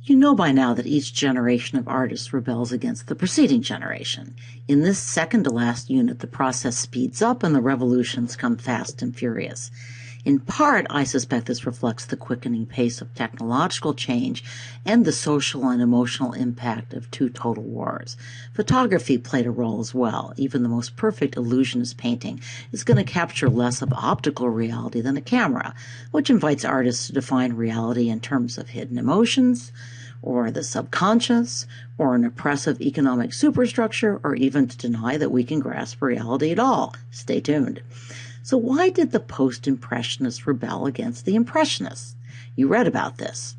You know by now that each generation of artists rebels against the preceding generation. In this second-to-last unit, the process speeds up and the revolutions come fast and furious. In part, I suspect this reflects the quickening pace of technological change and the social and emotional impact of two total wars. Photography played a role as well. Even the most perfect illusionist painting is going to capture less of optical reality than a camera, which invites artists to define reality in terms of hidden emotions, or the subconscious, or an oppressive economic superstructure, or even to deny that we can grasp reality at all. Stay tuned. So why did the Post-Impressionists rebel against the Impressionists? You read about this.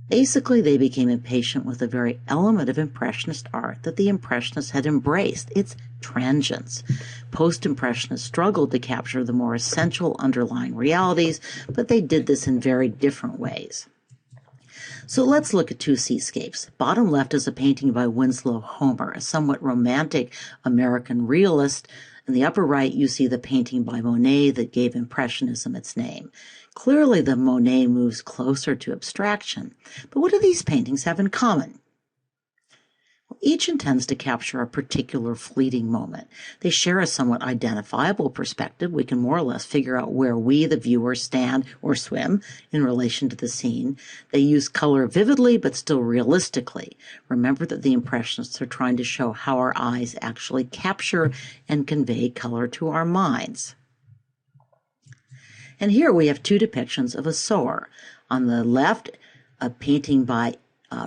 Basically, they became impatient with the very element of Impressionist art that the Impressionists had embraced, its transience. Post-Impressionists struggled to capture the more essential underlying realities, but they did this in very different ways. So let's look at two seascapes. Bottom left is a painting by Winslow Homer, a somewhat romantic American realist. In the upper right, you see the painting by Monet that gave Impressionism its name. Clearly, the Monet moves closer to abstraction. But what do these paintings have in common? Well, each intends to capture a particular fleeting moment. They share a somewhat identifiable perspective. We can more or less figure out where we, the viewer, stand or swim in relation to the scene. They use color vividly but still realistically. Remember that the Impressionists are trying to show how our eyes actually capture and convey color to our minds. And here we have two depictions of a sower. On the left, a painting by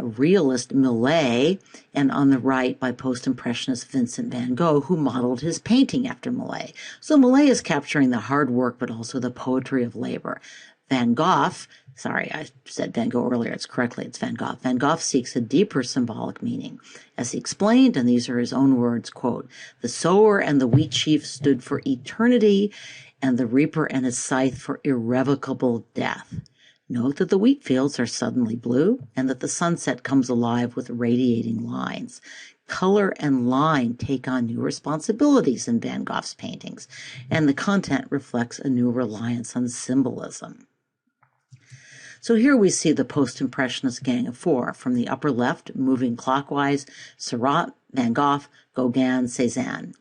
realist Millet, and on the right by post-impressionist Vincent van Gogh, who modeled his painting after Millet. So Millet is capturing the hard work, but also the poetry of labor. Van Gogh, sorry, I said Van Gogh earlier, it's Van Gogh. Van Gogh seeks a deeper symbolic meaning. As he explained, and these are his own words, quote, "The sower and the wheat sheaf stood for eternity, and the reaper and his scythe for irrevocable death. Note that the wheat fields are suddenly blue and that the sunset comes alive with radiating lines. Color and line take on new responsibilities in Van Gogh's paintings, and the content reflects a new reliance on symbolism." So here we see the post-impressionist gang of four. From the upper left, moving clockwise, Seurat, Van Gogh, Gauguin, Cezanne.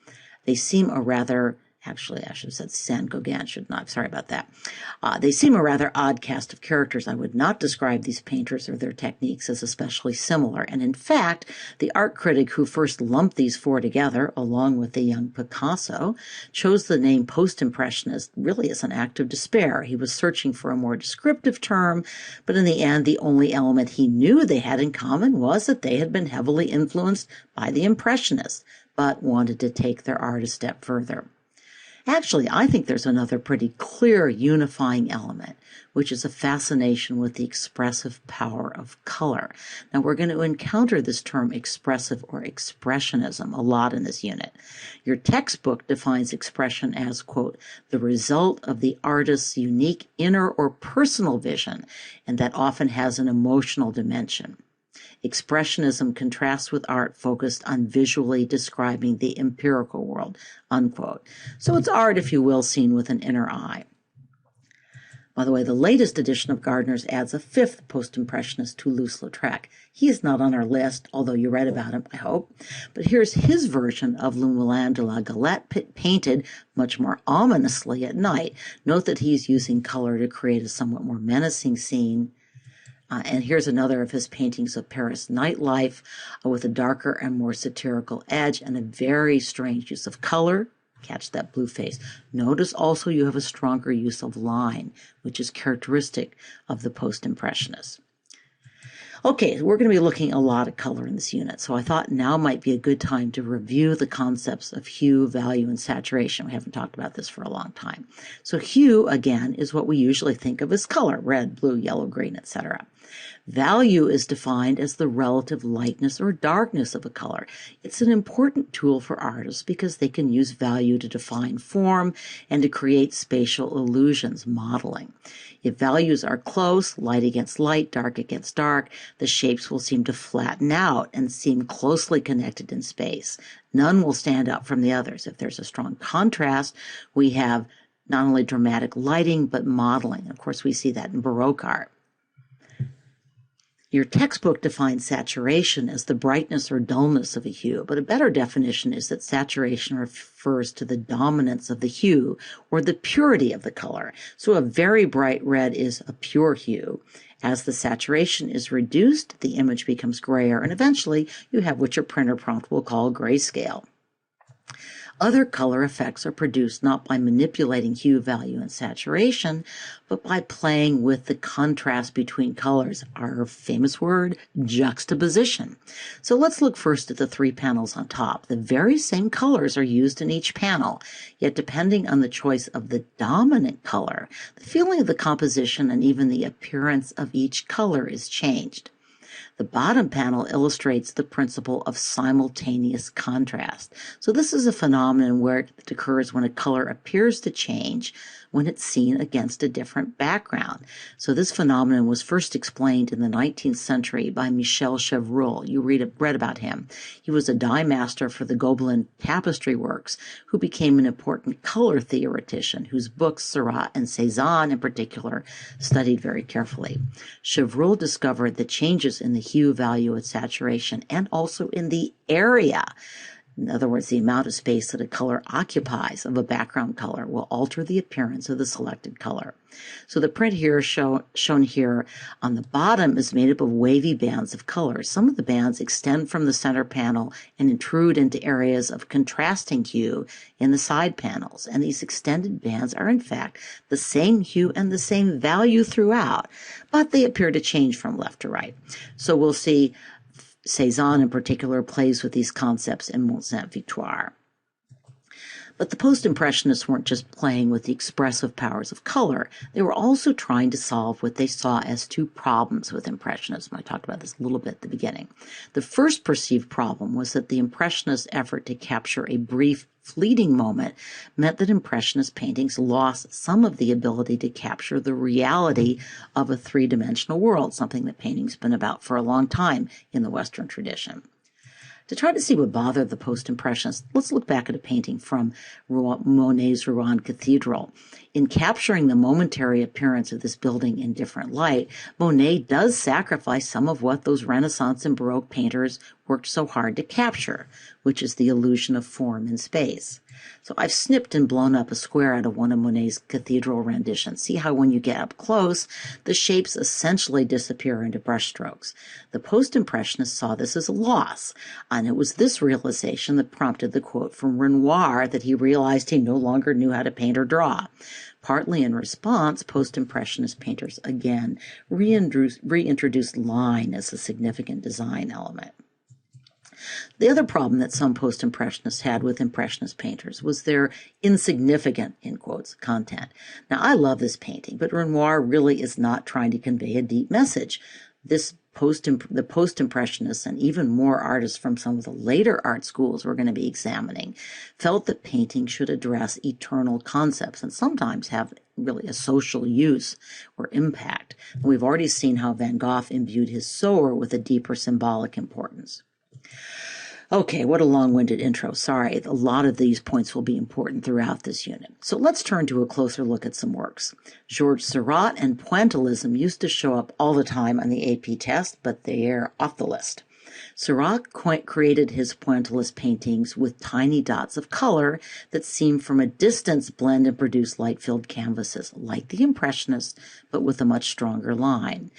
They seem a rather Actually, I should have said Cezanne, Gauguin, should not. Sorry about that. They seem a rather odd cast of characters. I would not describe these painters or their techniques as especially similar. And in fact, the art critic who first lumped these four together, along with the young Picasso, chose the name post-impressionist really as an act of despair. He was searching for a more descriptive term, but in the end, the only element he knew they had in common was that they had been heavily influenced by the Impressionists, but wanted to take their art a step further. Actually, I think there's another pretty clear unifying element, which is a fascination with the expressive power of color. Now, we're going to encounter this term expressive or expressionism a lot in this unit. Your textbook defines expression as, quote, "the result of the artist's unique inner or personal vision," and that often has an emotional dimension. Expressionism contrasts with art focused on visually describing the empirical world, unquote. So it's art, if you will, seen with an inner eye. By the way, the latest edition of Gardner's adds a fifth post-impressionist, Toulouse-Lautrec. He is not on our list, although you read about him, I hope. But here's his version of Le Moulin de la Galette, painted much more ominously at night. Note that he's using color to create a somewhat more menacing scene. And here's another of his paintings of Paris nightlife with a darker and more satirical edge and a very strange use of color. Catch that blue face. Notice also you have a stronger use of line, which is characteristic of the post-impressionists. Okay, we're going to be looking a lot at color in this unit, so I thought now might be a good time to review the concepts of hue, value, and saturation. We haven't talked about this for a long time. So hue, again, is what we usually think of as color: red, blue, yellow, green, etc. Value is defined as the relative lightness or darkness of a color. It's an important tool for artists because they can use value to define form and to create spatial illusions, modeling. If values are close, light against light, dark against dark, the shapes will seem to flatten out and seem closely connected in space. None will stand out from the others. If there's a strong contrast, we have not only dramatic lighting, but modeling. Of course, we see that in Baroque art. Your textbook defines saturation as the brightness or dullness of a hue, but a better definition is that saturation refers to the dominance of the hue or the purity of the color. So a very bright red is a pure hue. As the saturation is reduced, the image becomes grayer, and eventually you have what your printer prompt will call grayscale. Other color effects are produced not by manipulating hue, value, and saturation, but by playing with the contrast between colors, our famous word, juxtaposition. So let's look first at the three panels on top. The very same colors are used in each panel, yet depending on the choice of the dominant color, the feeling of the composition and even the appearance of each color is changed. The bottom panel illustrates the principle of simultaneous contrast. So this is a phenomenon where it occurs when a color appears to change when it's seen against a different background. So this phenomenon was first explained in the 19th century by Michel Chevreul. You read about him. He was a dye master for the Gobelin tapestry works, who became an important color theoretician, whose books Seurat and Cezanne in particular studied very carefully. Chevreul discovered the changes in the hue, value, and saturation, and also in the area. In other words, the amount of space that a color occupies of a background color will alter the appearance of the selected color. So the print here shown here on the bottom is made up of wavy bands of color. Some of the bands extend from the center panel and intrude into areas of contrasting hue in the side panels. And these extended bands are in fact the same hue and the same value throughout, but they appear to change from left to right. So we'll see Cezanne in particular plays with these concepts in Mont Sainte-Victoire. But the Post-Impressionists weren't just playing with the expressive powers of color. They were also trying to solve what they saw as two problems with Impressionism. I talked about this a little bit at the beginning. The first perceived problem was that the Impressionist effort to capture a brief, fleeting moment meant that Impressionist paintings lost some of the ability to capture the reality of a three-dimensional world, something that painting's been about for a long time in the Western tradition. To try to see what bothered the Post-Impressionists, let's look back at a painting from Monet's Rouen Cathedral. In capturing the momentary appearance of this building in different light, Monet does sacrifice some of what those Renaissance and Baroque painters worked so hard to capture, which is the illusion of form in space. So I've snipped and blown up a square out of one of Monet's cathedral renditions. See how when you get up close, the shapes essentially disappear into brushstrokes. The Post-Impressionists saw this as a loss, and it was this realization that prompted the quote from Renoir that he realized he no longer knew how to paint or draw. Partly in response, Post-Impressionist painters again reintroduced line as a significant design element. The other problem that some Post-Impressionists had with Impressionist painters was their insignificant, in quotes, content. Now, I love this painting, but Renoir really is not trying to convey a deep message. The Post-Impressionists and even more artists from some of the later art schools we're going to be examining felt that painting should address eternal concepts and sometimes have really a social use or impact. And we've already seen how Van Gogh imbued his sower with a deeper symbolic importance. Okay, what a long-winded intro. Sorry, a lot of these points will be important throughout this unit. So let's turn to a closer look at some works. Georges Seurat and pointillism used to show up all the time on the AP test, but they're off the list. Seurat created his pointillist paintings with tiny dots of color that seem from a distance blend and produce light-filled canvases, like the Impressionists, but with a much stronger line.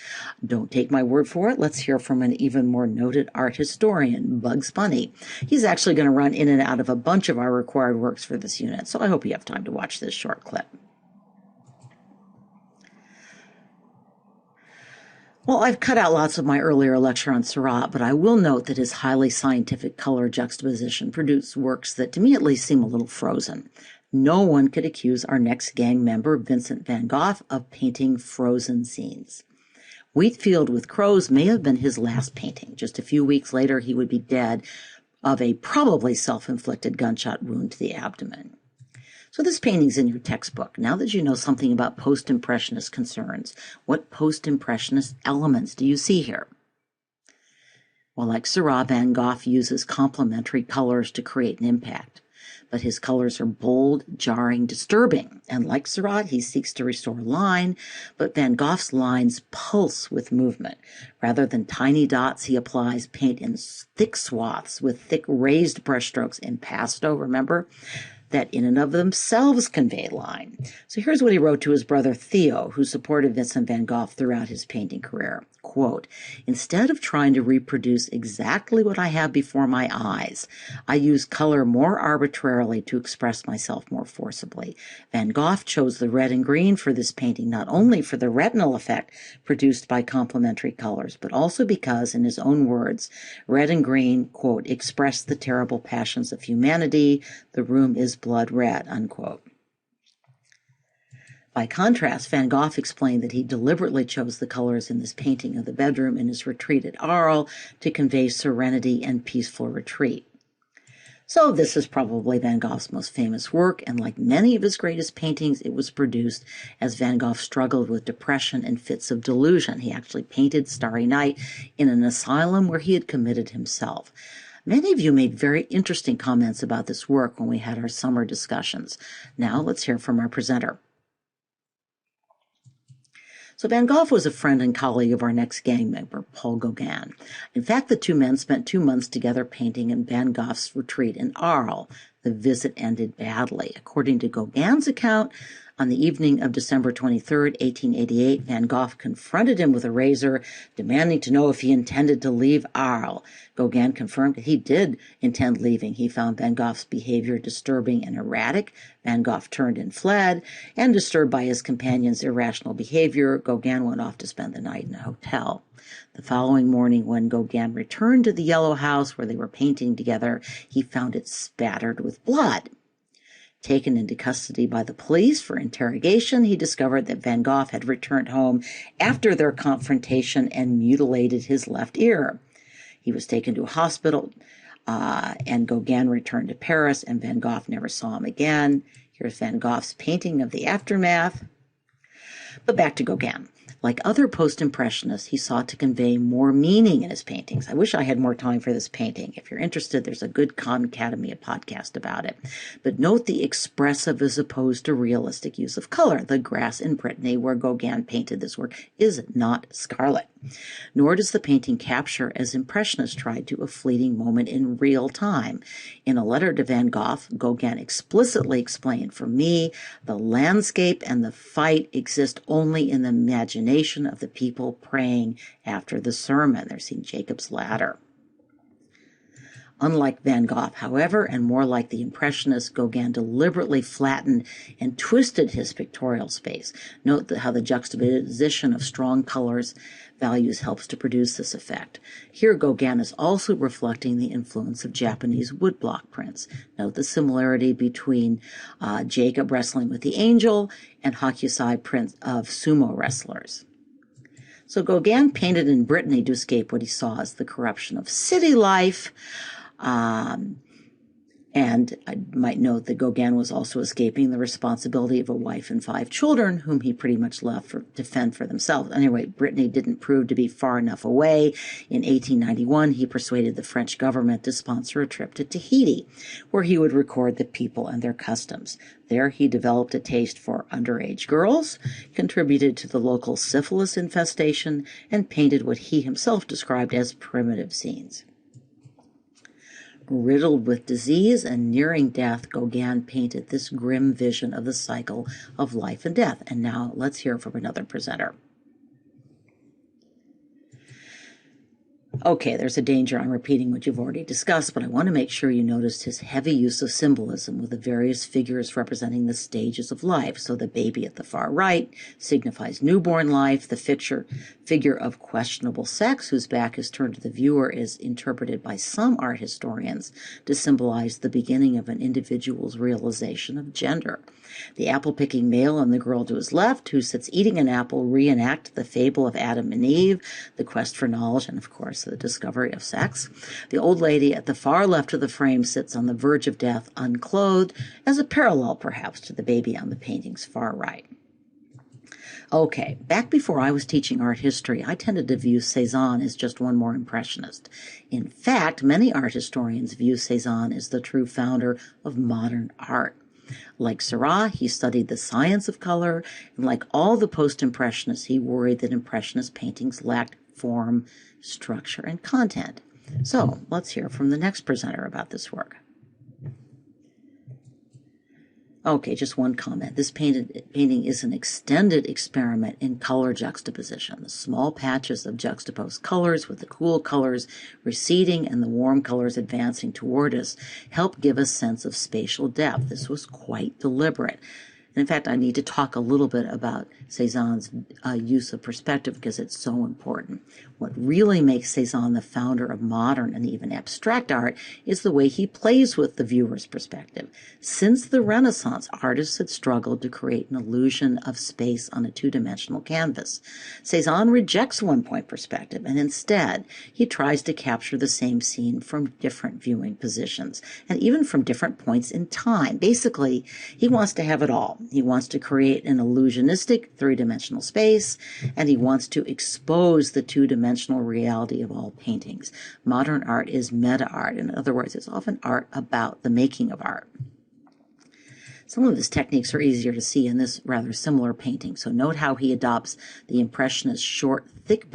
Don't take my word for it. Let's hear from an even more noted art historian, Bugs Bunny. He's actually going to run in and out of a bunch of our required works for this unit, so I hope you have time to watch this short clip. Well, I've cut out lots of my earlier lecture on Seurat, but I will note that his highly scientific color juxtaposition produced works that to me at least seem a little frozen. No one could accuse our next gang member, Vincent van Gogh, of painting frozen scenes. Wheatfield with Crows may have been his last painting. Just a few weeks later, he would be dead of a probably self-inflicted gunshot wound to the abdomen. So this painting's in your textbook. Now that you know something about post-impressionist concerns, what post-impressionist elements do you see here? Well, like Seurat, Van Gogh uses complementary colors to create an impact. But his colors are bold, jarring, disturbing. And like Seurat, he seeks to restore line, but Van Gogh's lines pulse with movement. Rather than tiny dots, he applies paint in thick swaths with thick raised brushstrokes, impasto, remember? That in and of themselves convey line. So here's what he wrote to his brother Theo, who supported Vincent van Gogh throughout his painting career. Quote, "Instead of trying to reproduce exactly what I have before my eyes, I use color more arbitrarily to express myself more forcibly. Van Gogh chose the red and green for this painting not only for the retinal effect produced by complementary colors, but also because, in his own words, red and green, quote, express the terrible passions of humanity. The room is blood red," unquote. By contrast, Van Gogh explained that he deliberately chose the colors in this painting of the bedroom in his retreat at Arles to convey serenity and peaceful retreat. So this is probably Van Gogh's most famous work, and like many of his greatest paintings, it was produced as Van Gogh struggled with depression and fits of delusion. He actually painted Starry Night in an asylum where he had committed himself. Many of you made very interesting comments about this work when we had our summer discussions. Now let's hear from our presenter. So Van Gogh was a friend and colleague of our next gang member, Paul Gauguin. In fact, the two men spent 2 months together painting in Van Gogh's retreat in Arles. The visit ended badly. According to Gauguin's account, on the evening of December 23, 1888, Van Gogh confronted him with a razor, demanding to know if he intended to leave Arles. Gauguin confirmed that he did intend leaving. He found Van Gogh's behavior disturbing and erratic. Van Gogh turned and fled, and disturbed by his companion's irrational behavior, Gauguin went off to spend the night in a hotel. The following morning, when Gauguin returned to the yellow house where they were painting together, he found it spattered with blood. Taken into custody by the police for interrogation, he discovered that Van Gogh had returned home after their confrontation and mutilated his left ear. He was taken to a hospital, and Gauguin returned to Paris, and Van Gogh never saw him again. Here's Van Gogh's painting of the aftermath. But back to Gauguin. Like other post-impressionists, he sought to convey more meaning in his paintings. I wish I had more time for this painting. If you're interested, there's a good Khan Academy podcast about it. But note the expressive as opposed to realistic use of color. The grass in Brittany, where Gauguin painted this work, is not scarlet. Nor does the painting capture, as Impressionists tried to, a fleeting moment in real time. In a letter to Van Gogh, Gauguin explicitly explained, "For me, the landscape and the fight exist only in the imagination of the people praying after the sermon." They're seeing Jacob's ladder. Unlike Van Gogh, however, and more like the Impressionists, Gauguin deliberately flattened and twisted his pictorial space. Note how the juxtaposition of strong colors values helps to produce this effect. Here, Gauguin is also reflecting the influence of Japanese woodblock prints. Note the similarity between Jacob wrestling with the angel and Hokusai prints of sumo wrestlers. So Gauguin painted in Brittany to escape what he saw as the corruption of city life. And I might note that Gauguin was also escaping the responsibility of a wife and 5 children, whom he pretty much left to fend for themselves. Anyway, Brittany didn't prove to be far enough away. In 1891, he persuaded the French government to sponsor a trip to Tahiti, where he would record the people and their customs. There, he developed a taste for underage girls, contributed to the local syphilis infestation, and painted what he himself described as primitive scenes. Riddled with disease and nearing death, Gauguin painted this grim vision of the cycle of life and death. And now let's hear from another presenter. Okay, there's a danger I'm repeating what you've already discussed, but I want to make sure you noticed his heavy use of symbolism with the various figures representing the stages of life. So the baby at the far right signifies newborn life. The figure of questionable sex, whose back is turned to the viewer, is interpreted by some art historians to symbolize the beginning of an individual's realization of gender. The apple-picking male and the girl to his left, who sits eating an apple, reenact the fable of Adam and Eve, the quest for knowledge, and of course the discovery of sex. The old lady at the far left of the frame sits on the verge of death, unclothed, as a parallel perhaps to the baby on the painting's far right. Okay, back before I was teaching art history, I tended to view Cezanne as just one more impressionist. In fact, many art historians view Cezanne as the true founder of modern art. Like Seurat, he studied the science of color, and like all the post-impressionists, he worried that impressionist paintings lacked form, structure, and content. So let's hear from the next presenter about this work. Okay, just one comment. This painting is an extended experiment in color juxtaposition. The small patches of juxtaposed colors with the cool colors receding and the warm colors advancing toward us help give a sense of spatial depth. This was quite deliberate. And in fact, I need to talk a little bit about Cezanne's use of perspective because it's so important. What really makes Cezanne the founder of modern and even abstract art is the way he plays with the viewer's perspective. Since the Renaissance, artists had struggled to create an illusion of space on a two-dimensional canvas. Cezanne rejects one-point perspective, and instead, he tries to capture the same scene from different viewing positions, and even from different points in time. Basically, he wants to have it all. He wants to create an illusionistic three-dimensional space, and he wants to expose the two-dimensional reality of all paintings. Modern art is meta-art. In other words, it's often art about the making of art. Some of his techniques are easier to see in this rather similar painting. So note how he adopts the Impressionist short, thick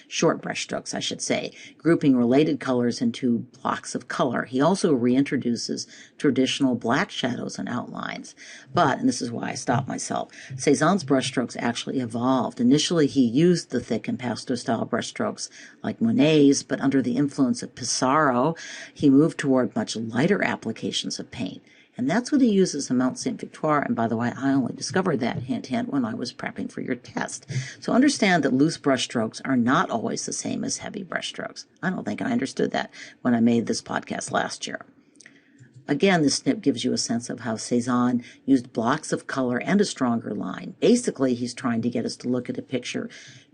short brush strokes, I should say, grouping related colors into blocks of color. He also reintroduces traditional black shadows and outlines. But, and this is why I stopped myself, Cezanne's brushstrokes actually evolved. Initially, he used the thick impasto-style brushstrokes like Monet's, but under the influence of Pissarro, he moved toward much lighter applications of paint. And that's what he uses in Mount St. Victoire. And by the way, I only discovered that, hint, hint, when I was prepping for your test. So understand that loose brushstrokes are not always the same as heavy brushstrokes. I don't think I understood that when I made this podcast last year. Again, this snip gives you a sense of how Cezanne used blocks of color and a stronger line. Basically, he's trying to get us to look at a picture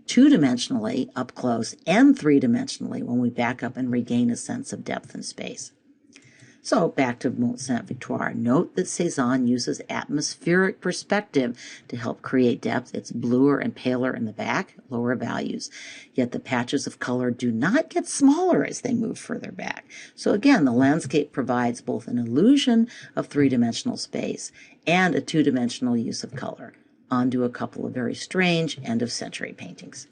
two-dimensionally up close and three-dimensionally when we back up and regain a sense of depth and space. So back to Mont Saint Victoire. Note that Cezanne uses atmospheric perspective to help create depth. It's bluer and paler in the back, lower values. Yet the patches of color do not get smaller as they move further back. So again, the landscape provides both an illusion of three-dimensional space and a two-dimensional use of color. On to a couple of very strange end-of-century paintings.